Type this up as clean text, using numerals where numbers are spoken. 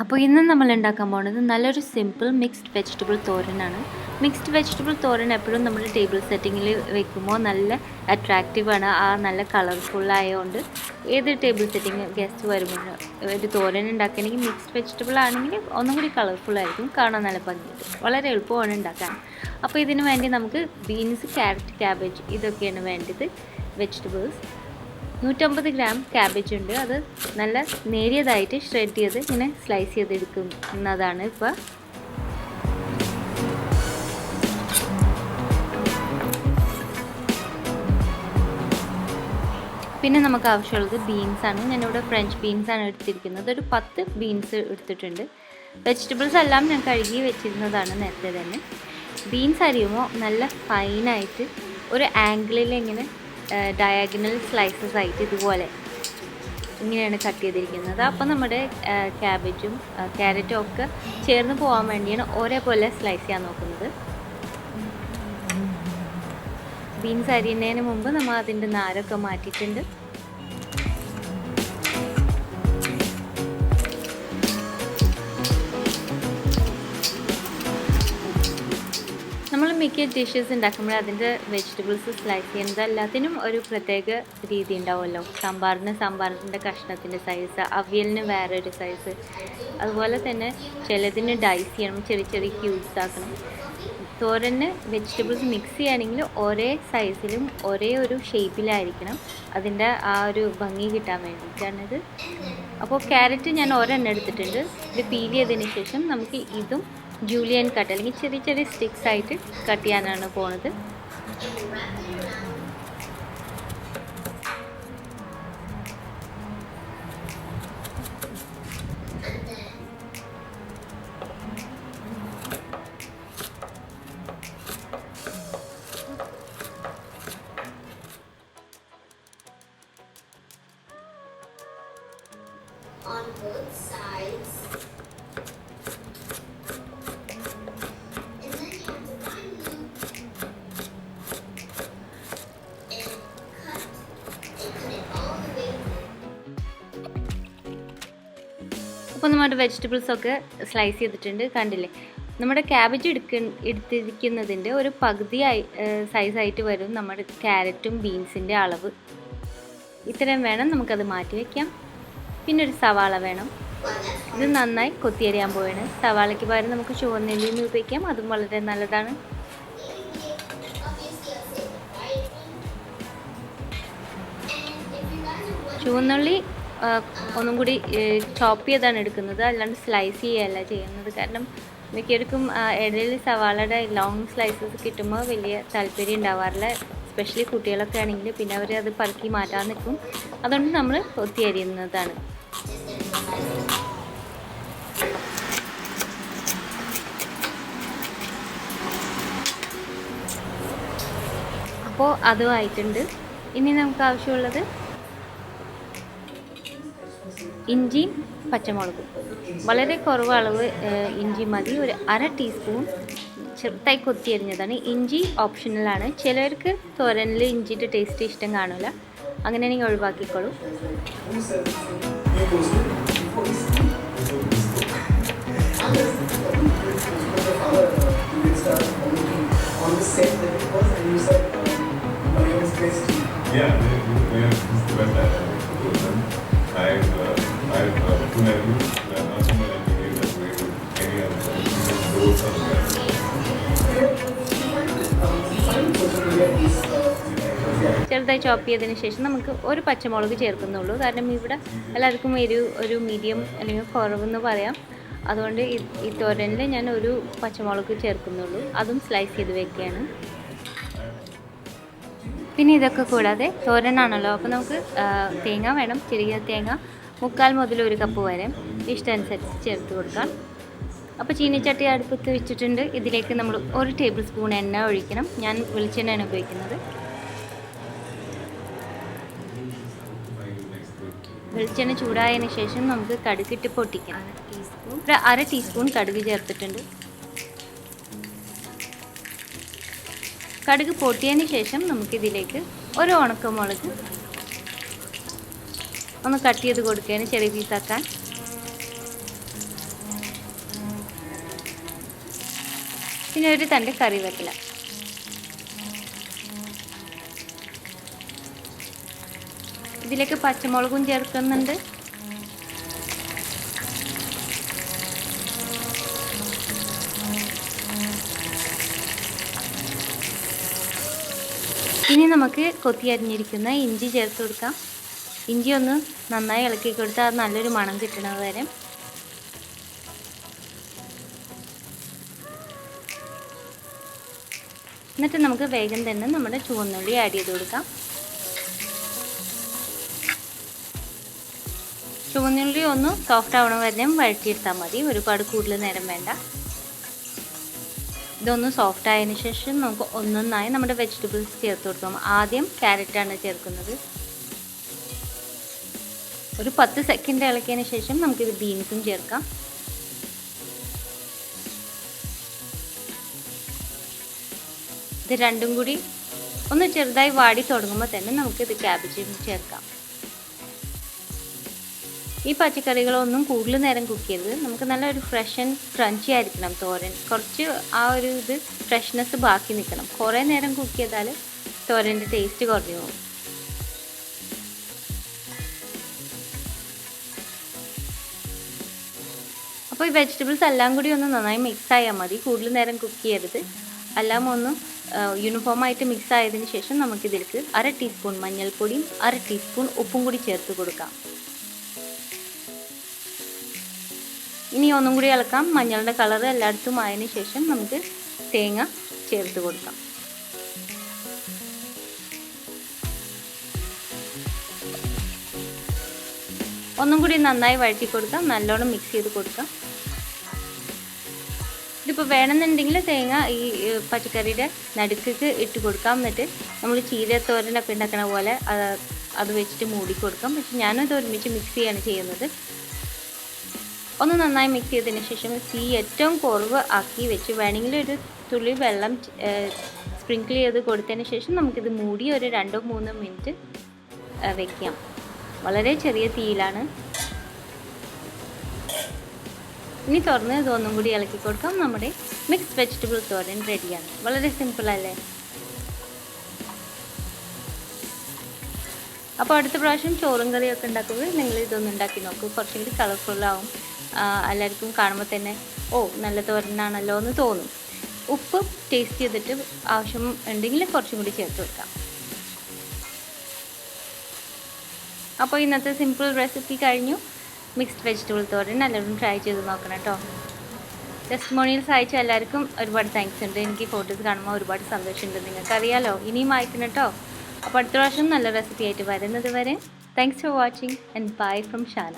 അപ്പോൾ ഇന്ന് നമ്മൾ ഉണ്ടാക്കാൻ പോകുന്നത് നല്ലൊരു സിമ്പിൾ മിക്സ്ഡ് വെജിറ്റബിൾ തോരനാണ്. മിക്സ്ഡ് വെജിറ്റബിൾ തോരൻ എപ്പോഴും നമ്മൾ ടേബിൾ സെറ്റിങ്ങിൽ വെക്കുമ്പോൾ നല്ല അട്രാക്റ്റീവാണ്. നല്ല കളർഫുള്ളായതുകൊണ്ട് ഏത് ടേബിൾ സെറ്റിങ് ഗസ്റ്റ് വരുമ്പോൾ ഒരു തോരൻ ഉണ്ടാക്കുകയാണെങ്കിൽ മിക്സ്ഡ് വെജിറ്റബിൾ ആണെങ്കിൽ ഒന്നും കൂടി കളർഫുള്ളായിരിക്കും, കാണാൻ നല്ല ഭംഗിയുണ്ട്. വളരെ എളുപ്പമാണ് ഉണ്ടാക്കാൻ. അപ്പോൾ ഇതിന് വേണ്ടി നമുക്ക് ബീൻസ്, ക്യാരറ്റ്, ക്യാബേജ് ഇതൊക്കെയാണ് വേണ്ടത്. വെജിറ്റബിൾസ് 150 ഗ്രാം ക്യാബേജ് ഉണ്ട്. അത് നല്ല നേരിയതായിട്ട് ഷ്രെഡ് ചെയ്ത് ഇങ്ങനെ സ്ലൈസ് ചെയ്തെടുക്കുന്നതാണ്. ഇപ്പോൾ പിന്നെ നമുക്ക് ആവശ്യമുള്ളത് ബീൻസാണ്. ഞാനിവിടെ ഫ്രഞ്ച് ബീൻസാണ് എടുത്തിരിക്കുന്നത്. ഒരു 10 ബീൻസ് എടുത്തിട്ടുണ്ട്. വെജിറ്റബിൾസ് എല്ലാം ഞാൻ കഴുകി വെച്ചിരുന്നതാണ് നേരത്തെ തന്നെ. ബീൻസ് അരിയുമ്പോൾ നല്ല ഫൈനായിട്ട് ഒരു ആംഗിളിൽ ഇങ്ങനെ ഡയഗണൽ സ്ലൈസസ് ആയിട്ട് ഇതുപോലെ ഇങ്ങനെയാണ് കട്ട് ചെയ്തിരിക്കുന്നത്. അപ്പോൾ നമ്മുടെ ക്യാബേജും ക്യാരറ്റും ഒക്കെ ചേർന്ന് പോകാൻ വേണ്ടിയാണ് ഒരേപോലെ സ്ലൈസ് ചെയ്യാൻ നോക്കുന്നത്. ബീൻസ് അരിയുന്നതിന് മുമ്പ് നമ്മൾ അതിൻ്റെ നാരൊക്കെ മാറ്റിയിട്ടുണ്ട്. നമ്മൾ മിക്ക ഡിഷസ് ഉണ്ടാക്കുമ്പോൾ അതിൻ്റെ വെജിറ്റബിൾസ് സ്ലൈസ് ചെയ്യുന്നത് എല്ലാത്തിനും ഒരു പ്രത്യേക രീതി ഉണ്ടാവുമല്ലോ. സാമ്പാറിൻ്റെ കഷ്ണത്തിൻ്റെ സൈസ്, അവിയലിന് വേറൊരു സൈസ്, അതുപോലെ തന്നെ ചിലതിന് ഡൈസ് ചെയ്യണം, ചെറിയ ചെറിയ ക്യൂബ്സ് ആക്കണം. തോരന് വെജിറ്റബിൾസ് മിക്സ് ചെയ്യുകയാണെങ്കിൽ ഒരേ സൈസിലും ഒരേ ഒരു ഷേപ്പിലായിരിക്കണം, അതിൻ്റെ ആ ഒരു ഭംഗി കിട്ടാൻ വേണ്ടിയിട്ടാണിത്. അപ്പോൾ ക്യാരറ്റ് ഞാൻ ഒരെണ്ണം എടുത്തിട്ടുണ്ട്. ഇത് പീൽ ചെയ്തതിന് ശേഷം നമുക്ക് ഇതും ജൂലിയൻ കട്ട് അല്ലെങ്കിൽ ചെറിയ ചെറിയ സ്റ്റിക്സ് ആയിട്ട് കട്ട് ചെയ്യാനാണ് പോണത്. On both sides. And then you have to find them and cut it all the way. അപ്പോൾ നമ്മുടെ വെജിറ്റബിൾസൊക്കെ സ്ലൈസ് ചെയ്തിട്ടുണ്ട്, കണ്ടില്ലേ. നമ്മുടെ ക്യാബേജ് എടുത്തിരിക്കുന്നതിൻ്റെ ഒരു പകുതി സൈസായിട്ട് വരും നമ്മുടെ ക്യാരറ്റും ബീൻസിൻ്റെ അളവ്. ഇത്രയും വേണം, നമുക്കത് മാറ്റി വയ്ക്കാം. പിന്നെ ഒരു സവാള വേണം. ഇത് നന്നായി കൊത്തിയരിയാൻ പോവാണ്. സവാളയ്ക്ക് പകരം നമുക്ക് ചുവന്നുള്ളി ഉപയോഗിക്കാം, അതും വളരെ നല്ലതാണ്. ചുവന്നുള്ളി ഒന്നും കൂടി ചോപ്പ് ചെയ്താണ് എടുക്കുന്നത്, അല്ലാണ്ട് സ്ലൈസ് ചെയ്യുകയല്ല ചെയ്യുന്നത്. കാരണം മിക്കവർക്കും ഇടയിൽ സവാളയുടെ ലോങ് സ്ലൈസസ് കിട്ടുമ്പോൾ വലിയ താല്പര്യം ഉണ്ടാവാറില്ല. എസ്പെഷ്യലി കുട്ടികളൊക്കെ ആണെങ്കിൽ പിന്നെ അവർ അത് പറക്കി മാറ്റാൻ നിൽക്കും. അതുകൊണ്ട് നമ്മൾ കൊത്തിയരിയുന്നതാണ്. അപ്പോൾ അതും ആയിട്ടുണ്ട്. ഇനി നമുക്ക് ആവശ്യമുള്ളത് ഇഞ്ചിയും പച്ചമുളകും. വളരെ കുറവ് അളവ് ഇഞ്ചി മതി. ഒരു 1/2 ടീസ്പൂൺ ചെറുതായി കൊത്തിയരിഞ്ഞതാണ്. ഇഞ്ചി ഓപ്ഷണലാണ്. ചിലർക്ക് തോരനിൽ ഇഞ്ചിയുടെ ടേസ്റ്റ് ഇഷ്ടം കാണില്ല, അങ്ങനെയാണെങ്കിൽ ഒഴിവാക്കിക്കോളൂ. ചെറുതായി ചോപ്പ് ചെയ്തതിന് ശേഷം നമുക്ക് ഒരു പച്ചമുളക് ചേർക്കുന്നുള്ളൂ. കാരണം ഇവിടെ എല്ലാവർക്കും ഒരു മീഡിയം അല്ലെങ്കിൽ കുറവെന്ന് പറയാം. അതുകൊണ്ട് ഈ തോരനിൽ ഞാൻ ഒരു പച്ചമുളക് ചേർക്കുന്നുള്ളൂ. അതും സ്ലൈസ് ചെയ്ത് വെക്കുകയാണ്. പിന്നെ ഇതൊക്കെ കൂടാതെ തോരനാണല്ലോ, അപ്പോൾ നമുക്ക് തേങ്ങ വേണം. ചെറിയ തേങ്ങ 3/4 മുതൽ 1 കപ്പ് വരെ ഇഷ്ടമനുസരിച്ച് ചേർത്ത് കൊടുക്കാം. അപ്പോൾ ചീനിച്ചട്ടി അടുപ്പത്ത് വെച്ചിട്ടുണ്ട്. ഇതിലേക്ക് നമ്മൾ 1 ടേബിൾ സ്പൂൺ എണ്ണ ഒഴിക്കണം. ഞാൻ വെളിച്ചെണ്ണയാണ് ഉപയോഗിക്കുന്നത്. വെളിച്ചെണ്ണ ചൂടായതിന് ശേഷം നമുക്ക് കടുകിട്ട് പൊട്ടിക്കാം. ഒരു 1/2 ടീസ്പൂൺ കടുക് ചേർത്തിട്ടുണ്ട്. കടുക് പൊട്ടിയതിന് ശേഷം നമുക്കിതിലേക്ക് ഒരു ഉണക്കമുളക് ഒന്ന് കട്ട് ചെയ്ത് കൊടുക്കുകയാണ് ചെറിയ പീസാക്കാൻ. പിന്നെ ഒരു തണ്ട് കറിവേപ്പില. ഇതിലേക്ക് പച്ചമുളകും ചേർക്കുന്നുണ്ട്. ഇനി നമുക്ക് കൊത്തി അരിഞ്ഞിരിക്കുന്ന ഇഞ്ചി ചേർത്ത് കൊടുക്കാം. ഇഞ്ചി ഒന്ന് നന്നായി ഇളക്കി കൊടുത്താൽ അത് നല്ലൊരു മണം കിട്ടുന്നത് വരെ. എന്നിട്ട് നമുക്ക് വേഗം തന്നെ നമ്മുടെ ചുവന്നുള്ളി ആഡ് ചെയ്ത് കൊടുക്കാം. ചുവന്നുള്ളി ഒന്ന് സോഫ്റ്റ് ആവണ വരെ വഴറ്റിയെടുത്താൽ മതി, ഒരുപാട് കൂടുതൽ നേരം വേണ്ട. ഇതൊന്ന് സോഫ്റ്റ് ആയതിനു ശേഷം നമുക്ക് ഒന്നൊന്നായി നമ്മുടെ വെജിറ്റബിൾസ് ചേർത്ത് കൊടുക്കാം. ആദ്യം ക്യാരറ്റാണ് ചേർക്കുന്നത്. ഒരു 10 സെക്കൻഡ് ഇളക്കിയതിന് ശേഷം നമുക്കിത് ബീൻസും ചേർക്കാം. ഇത് രണ്ടും കൂടി ഒന്ന് ചെറുതായി വാടി തുടങ്ങുമ്പോൾ തന്നെ നമുക്കിത് ക്യാബേജും ചേർക്കാം. ഈ പച്ചക്കറികളൊന്നും കൂടുതൽ നേരം കുക്ക് ചെയ്യരുത്. നമുക്ക് നല്ലൊരു ഫ്രഷ് ആൻഡ് ക്രഞ്ചി ആയിരിക്കണം തോരൻ. കുറച്ച് ആ ഒരു ഫ്രഷ്നെസ് ബാക്കി നിൽക്കണം. കുറേ നേരം കുക്ക് ചെയ്താൽ തോരൻ്റെ ടേസ്റ്റ് കുറഞ്ഞു പോകും. അപ്പോൾ ഈ വെജിറ്റബിൾസ് എല്ലാം കൂടി ഒന്ന് നന്നായി മിക്സ് ആയാൽ മതി, കൂടുതൽ നേരം കുക്ക് ചെയ്യരുത്. എല്ലാം ഒന്ന് യൂണിഫോമായിട്ട് മിക്സ് ആയതിന് ശേഷം നമുക്കിതിലേക്ക് 1/2 ടീസ്പൂൺ മഞ്ഞൾപ്പൊടിയും 1/2 ടീസ്പൂൺ ഉപ്പും കൂടി ചേർത്ത് കൊടുക്കാം. ഇനി ഒന്നും കൂടി ഇളക്കാം. മഞ്ഞളുടെ കളർ എല്ലായിടത്തും ആയതിനു ശേഷം നമുക്ക് തേങ്ങ ചേർത്ത് കൊടുക്കാം. ഒന്നും കൂടി നന്നായി വഴറ്റി കൊടുക്കാം. നല്ലോണം മിക്സ് ചെയ്ത് കൊടുക്കാം. ഇതിപ്പോൾ വേണമെന്നുണ്ടെങ്കിൽ തേങ്ങ ഈ പച്ചക്കറിയുടെ നടുക്ക് ഇട്ട് കൊടുക്കാം. എന്നിട്ട് നമ്മൾ ചീരത്തോരനൊക്കെ ഉണ്ടാക്കണ പോലെ അത് വെച്ചിട്ട് മൂടി കൊടുക്കാം. പക്ഷെ ഞാനത് ഒരുമിച്ച് മിക്സ് ചെയ്യാണ് ചെയ്യുന്നത്. ഒന്ന് നന്നായി മിക്സ് ചെയ്തതിന് ശേഷം തീ ഏറ്റവും കുറവ് ആക്കി വെച്ച് വേണമെങ്കിൽ ഒരു തുള്ളി വെള്ളം സ്പ്രിങ്കിൾ ചെയ്ത് കൊടുത്തതിന് ശേഷം നമുക്കിത് മൂടി ഒരു 2-3 മിനിറ്റ് വെക്കാം. വളരെ ചെറിയ തീയിലാണ്. ഇനി തുറന്ന് ഇതൊന്നും കൂടി ഇളക്കി കൊടുക്കാം. നമ്മുടെ മിക്സ്ഡ് വെജിറ്റബിൾ തോരൻ റെഡിയാണ്. വളരെ സിമ്പിൾ അല്ലേ? അപ്പോൾ അടുത്ത പ്രാവശ്യം ചോറും കറിയൊക്കെ ഉണ്ടാക്കുമ്പോൾ നിങ്ങൾ ഇതൊന്നും ഉണ്ടാക്കി നോക്കൂ. കുറച്ചും കൂടി കളർഫുള്ളാവും. എല്ലാവർക്കും കാണുമ്പോൾ തന്നെ നല്ല തോരനാണല്ലോ എന്ന് തോന്നും. ഉപ്പ് ടേസ്റ്റ് ചെയ്തിട്ട് ആവശ്യം ഉണ്ടെങ്കിൽ കുറച്ചും കൂടി ചേർത്ത് വെക്കാം. അപ്പോൾ ഇന്നത്തെ സിമ്പിൾ റെസിപ്പി കഴിഞ്ഞു. മിക്സ്ഡ് വെജിറ്റബിൾ തോരൻ എല്ലാവരും ട്രൈ ചെയ്ത് നോക്കണം കേട്ടോ. ടെസ്റ്റിമോണിയൽസ് അയച്ച എല്ലാവർക്കും ഒരുപാട് താങ്ക്സ് ഉണ്ട്. എനിക്ക് ഫോട്ടോസ് കാണുമ്പോൾ ഒരുപാട് സന്തോഷമുണ്ട്. നിങ്ങൾക്കറിയാലോ, ഇനിയും അയക്കണം കേട്ടോ. അപ്പോൾ അടുത്ത പ്രാവശ്യം നല്ല റെസിപ്പി ആയിട്ട് വരുന്നത് വരെ thanks for watching and bye from Shana.